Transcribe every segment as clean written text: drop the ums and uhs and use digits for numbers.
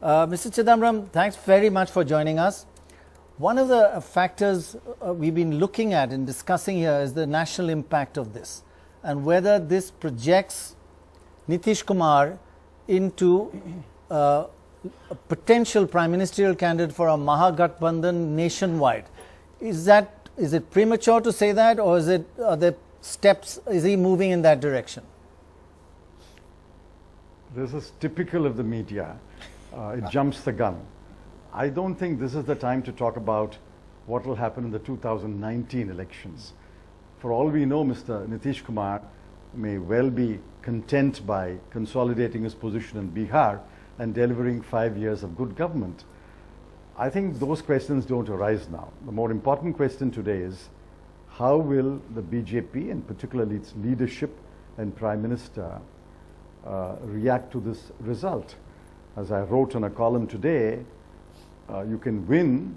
Mr. Chidambaram, thanks very much for joining us. One of the factors we've been looking at and discussing here is the national impact of this and whether this projects Nitish Kumar into a potential prime ministerial candidate for a Mahagathbandhan nationwide. Is it premature to say that, or are there steps, is he moving in that direction? This is typical of the media. It jumps the gun. I don't think this is the time to talk about what will happen in the 2019 elections. For all we know, Mr. Nitish Kumar may well be content by consolidating his position in Bihar and delivering 5 years of good government. I think those questions don't arise now. The more important question today is, how will the BJP, and particularly its leadership and Prime Minister, react to this result? As I wrote in a column today, you can win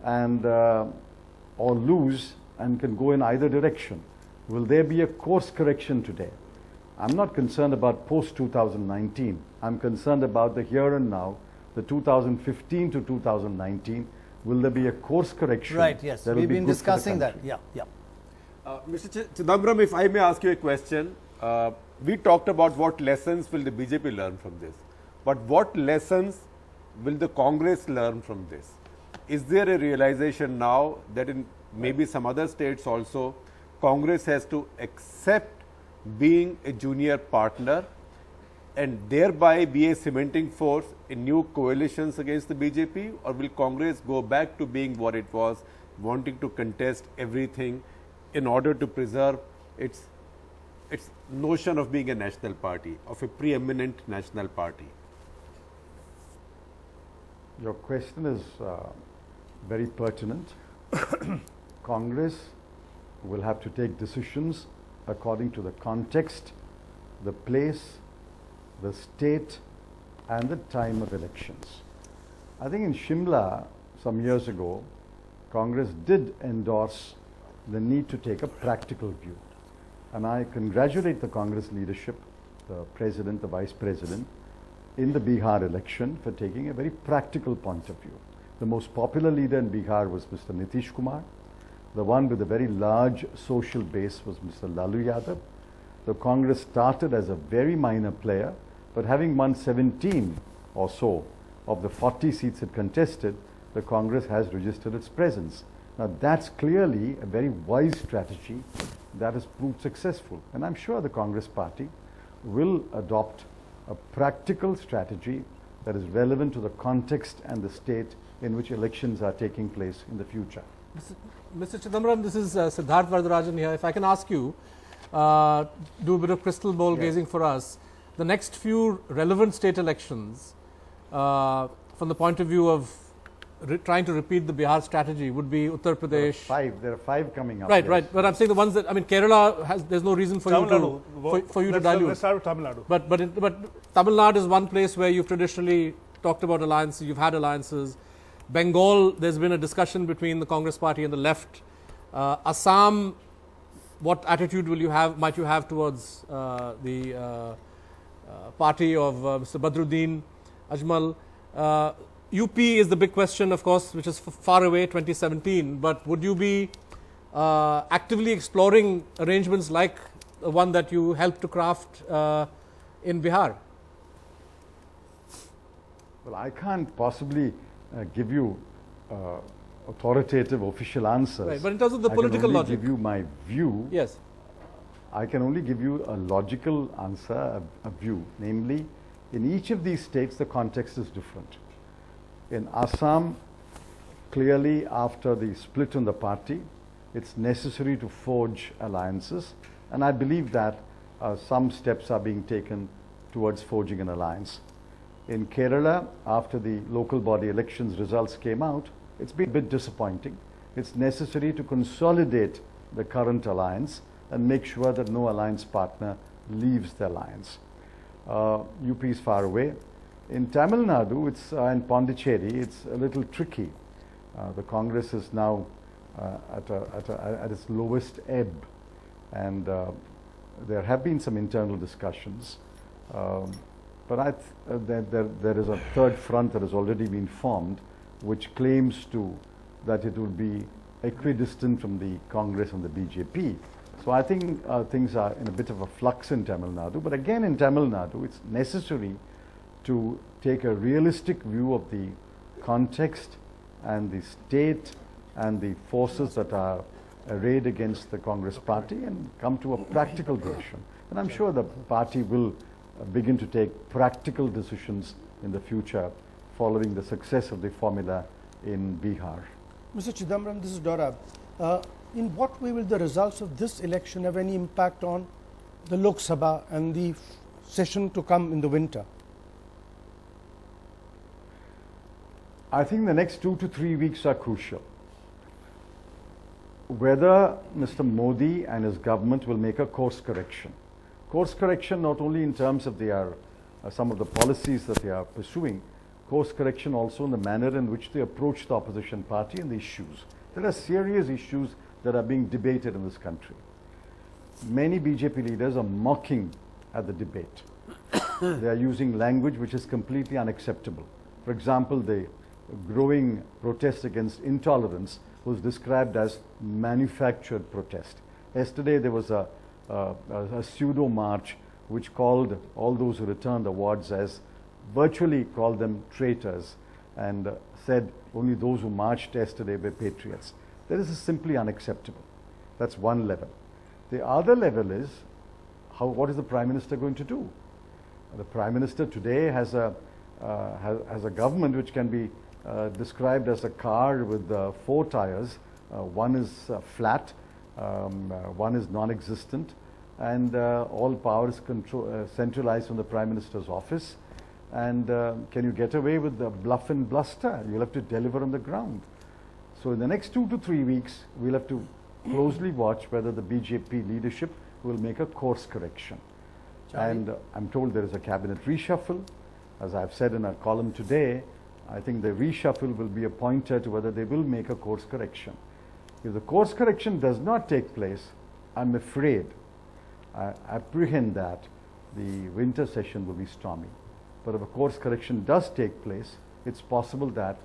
and or lose and can go in either direction. Will there be a course correction today? I'm not concerned about post-2019. I'm concerned about the here and now, the 2015 to 2019. Will there be a course correction? Right, yes. We've been discussing that. Yeah. Mr. Chidambaram, if I may ask you a question. We talked about what lessons will the BJP learn from this. But what lessons will the Congress learn from this? Is there a realization now that in maybe some other states also, Congress has to accept being a junior partner and thereby be a cementing force in new coalitions against the BJP? Or will Congress go back to being what it was, wanting to contest everything in order to preserve its notion of being a national party, of a preeminent national party? Your question is very pertinent. Congress will have to take decisions according to the context, the place, the state, and the time of elections. I think in Shimla some years ago, Congress did endorse the need to take a practical view. And I congratulate the Congress leadership, the President, the Vice President, in the Bihar election for taking a very practical point of view. The most popular leader in Bihar was Mr. Nitish Kumar. The one with a very large social base was Mr. Lalu Yadav. The Congress started as a very minor player, but having won 17 or so of the 40 seats it contested, the Congress has registered its presence. Now that's clearly a very wise strategy that has proved successful. And I'm sure the Congress party will adopt a practical strategy that is relevant to the context and the state in which elections are taking place in the future. Mr. Chidambaram, this is Siddharth Varadarajan here. If I can ask you, do a bit of crystal ball gazing for us. The next few relevant state elections, from the point of view of trying to repeat the Bihar strategy, would be Uttar Pradesh. There are five coming up. Right. But I'm saying the ones that, Kerala has, there's no reason for you to dilute. Let's start with Tamil Nadu. But Tamil Nadu is one place where you've traditionally talked about alliances, you've had alliances. Bengal, there's been a discussion between the Congress party and the left. Assam, what attitude might you have towards the party of Mr. Badruddin Ajmal? UP is the big question, of course, which is far away, 2017. But would you be actively exploring arrangements like the one that you helped to craft in Bihar? Well, I can't possibly give you authoritative official answers. Right, but in terms of the political logic. I can only give you my view. Yes. I can only give you a logical answer, a view. Namely, in each of these states, the context is different. In Assam, clearly after the split in the party, it's necessary to forge alliances. And I believe that some steps are being taken towards forging an alliance. In Kerala, after the local body elections results came out, it's been a bit disappointing. It's necessary to consolidate the current alliance and make sure that no alliance partner leaves the alliance. UP is far away. In Tamil Nadu, and Pondicherry, it's a little tricky. The Congress is now at its lowest ebb, and there have been some internal discussions. But there is a third front that has already been formed, which claims that it will be equidistant from the Congress and the BJP. So I think things are in a bit of a flux in Tamil Nadu. But again, in Tamil Nadu, it's necessary to take a realistic view of the context and the state and the forces that are arrayed against the Congress party and come to a practical decision. And I'm sure the party will begin to take practical decisions in the future following the success of the formula in Bihar. Mr. Chidambaram, this is Dora. In what way will the results of this election have any impact on the Lok Sabha and the session to come in the winter? I think the next 2 to 3 weeks are crucial. Whether Mr. Modi and his government will make a course correction. Course correction not only in terms of some of the policies that they are pursuing, course correction also in the manner in which they approach the opposition party and the issues. There are serious issues that are being debated in this country. Many BJP leaders are mocking at the debate. They are using language which is completely unacceptable. For example, the growing protest against intolerance was described as manufactured protest. Yesterday there was a pseudo march which called all those who returned awards as virtually called them traitors and said only those who marched yesterday were patriots. That is simply unacceptable. That's one level. The other level is what is the Prime Minister going to do? The Prime Minister today has a government which can be described as a car with 4 tires. One is flat, one is non-existent, and all power is centralized from the Prime Minister's office. And can you get away with the bluff and bluster? You'll have to deliver on the ground. So in the next 2 to 3 weeks, we'll have to closely watch whether the BJP leadership will make a course correction. And I'm told there is a cabinet reshuffle. As I've said in a column today, I think the reshuffle will be a pointer to whether they will make a course correction. If the course correction does not take place, I'm afraid, I apprehend that the winter session will be stormy. But if a course correction does take place, it's possible that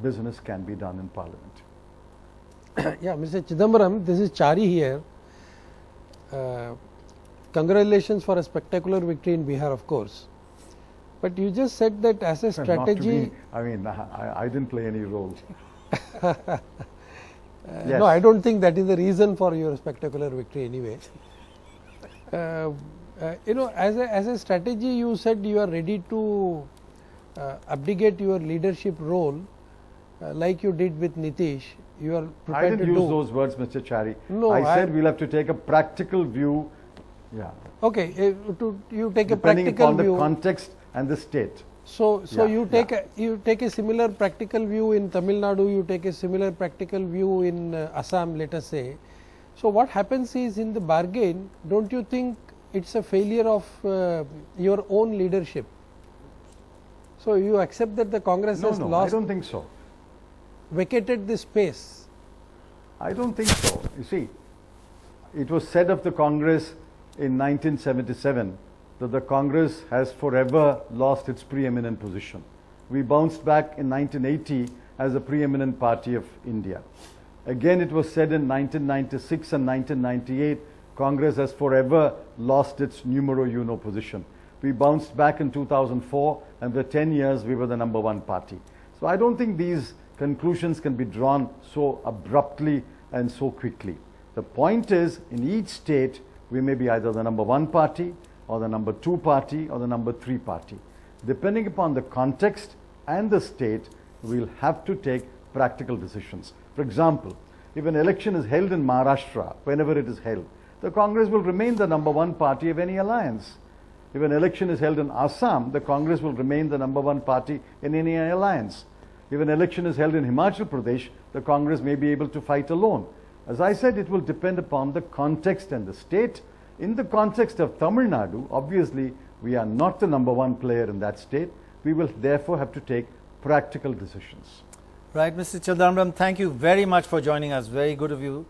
business can be done in Parliament. Yeah, Mr. Chidambaram, this is Chari here. Congratulations for a spectacular victory in Bihar, of course. But you just said that as a strategy. I didn't play any role. Yes. No, I don't think that is the reason for your spectacular victory anyway. As a strategy, you said you are ready to abdicate your leadership role like you did with Nitish. You are prepared I didn't to use those words, Mr. Chari. No, I said we'll have to take a practical view. Yeah. Okay, you take Depending a practical upon view. the context and the state. So you take a similar practical view in Tamil Nadu, you take a similar practical view in Assam, let us say. So what happens is, in the bargain, don't you think it's a failure of your own leadership? So you accept that the Congress has lost. I don't think so. Vacated the space. I don't think so. You see, it was said of the Congress in 1977 that the Congress has forever lost its preeminent position. We bounced back in 1980 as a preeminent party of India. Again, it was said in 1996 and 1998, Congress has forever lost its numero uno position. We bounced back in 2004, and for 10 years we were the #1 party. So I don't think these conclusions can be drawn so abruptly and so quickly. The point is, in each state, we may be either the #1 party, or the #2 party, or the #3 party. Depending upon the context and the state, we'll have to take practical decisions. For example, if an election is held in Maharashtra, whenever it is held, the Congress will remain the #1 party of any alliance. If an election is held in Assam, the Congress will remain the #1 party in any alliance. If an election is held in Himachal Pradesh, the Congress may be able to fight alone. As I said, it will depend upon the context and the state. In the context of Tamil Nadu, obviously, we are not the #1 player in that state. We will therefore have to take practical decisions. Right, Mr. Chidambaram, thank you very much for joining us. Very good of you